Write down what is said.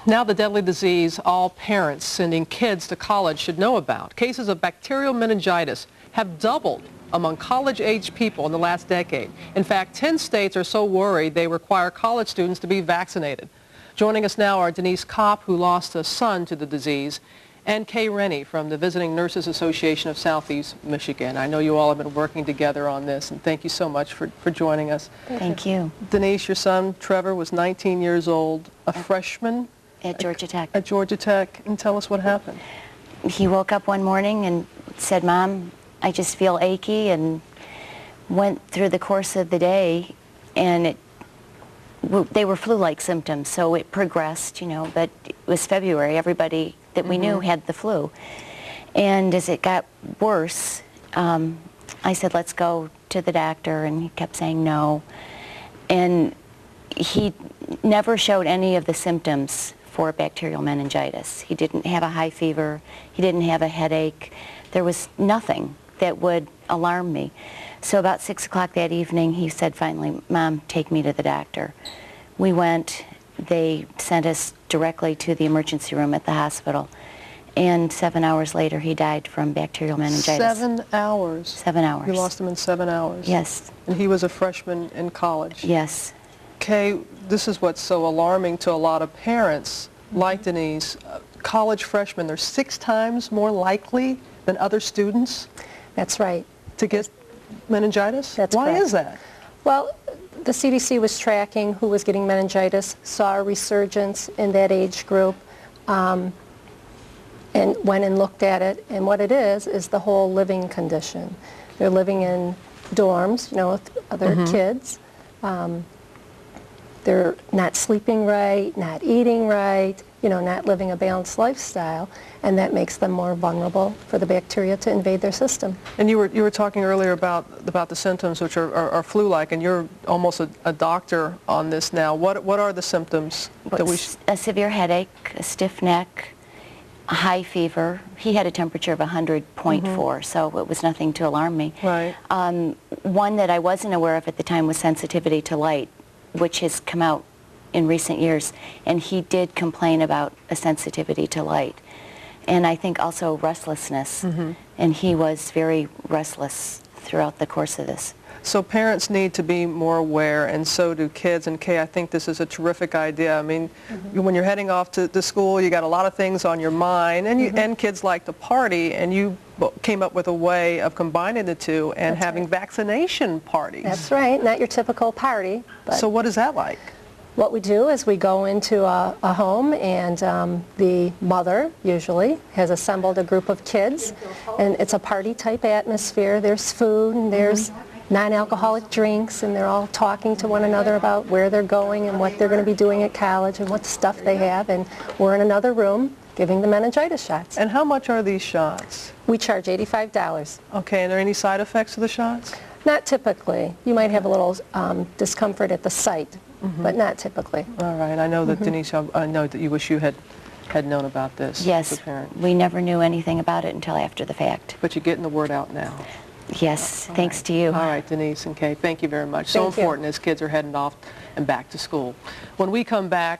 Now the deadly disease all parents sending kids to college should know about. Cases of bacterial meningitis have doubled among college-age people in the last decade. In fact, 10 states are so worried they require college students to be vaccinated. Joining us now are Denise Copp, who lost a son to the disease, and Renny from the Visiting Nurses Association of Southeast Michigan. I know you all have been working together on this, and thank you so much for joining us. Thank you. Denise, your son, Trevor, was 19 years old, a freshman At Georgia Tech. At Georgia Tech. And tell us what happened. He woke up one morning and said, "Mom, I just feel achy," and went through the course of the day, and they were flu-like symptoms, so it progressed, but it was February. Everybody that we knew had the flu. And as it got worse, I said, "Let's go to the doctor," and he kept saying no. And he never showed any of the symptoms for bacterial meningitis. He didn't have a high fever. He didn't have a headache. There was nothing that would alarm me. So about 6 o'clock that evening, he said finally, "Mom, take me to the doctor." We went. They sent us directly to the emergency room at the hospital. And 7 hours later, he died from bacterial meningitis. 7 hours? 7 hours. You lost him in 7 hours? Yes. And he was a freshman in college? Yes. Kay, this is what's so alarming to a lot of parents, like Denise. College freshmen, they're 6 times more likely than other students? That's right. To get meningitis? That's Why correct. is that? Well, the CDC was tracking who was getting meningitis, saw a resurgence in that age group, and went and looked at it. And what it is the whole living condition. They're living in dorms, with other kids. They're not sleeping right, not eating right, not living a balanced lifestyle, and that makes them more vulnerable for the bacteria to invade their system. And you were talking earlier about the symptoms, which are flu-like, and you're almost a doctor on this now. What are the symptoms that we? A severe headache, a stiff neck, a high fever. He had a temperature of 100.4, so it was nothing to alarm me. Right. One that I wasn't aware of at the time was sensitivity to light, which has come out in recent years, and he did complain about a sensitivity to light. And I think also restlessness, and he was very restless throughout the course of this. So parents need to be more aware, and so do kids. And Kay, I think this is a terrific idea. I mean, when you're heading off to school, you got a lot of things on your mind, and and kids like to party, and you came up with a way of combining the two and having vaccination parties. That's right, not your typical party. But so what is that like? what we do is we go into a home, and the mother usually has assembled a group of kids, and it's a party type atmosphere. There's food and there's non-alcoholic drinks, and they're all talking to one another about where they're going and what they're going to be doing at college and what stuff they have, and we're in another room giving the meningitis shots. And how much are these shots? We charge $85. Okay, and are there any side effects to the shots? Not typically. You might have a little discomfort at the site, but not typically. All right, I know that Denise, I know that you wish you had known about this Yes, as a parent. we never knew anything about it until after the fact. But you're getting the word out now. Yes, thanks to you. All right, Denise and Kay, thank you very much. So Thank you. important as kids are heading off and back to school. When we come back,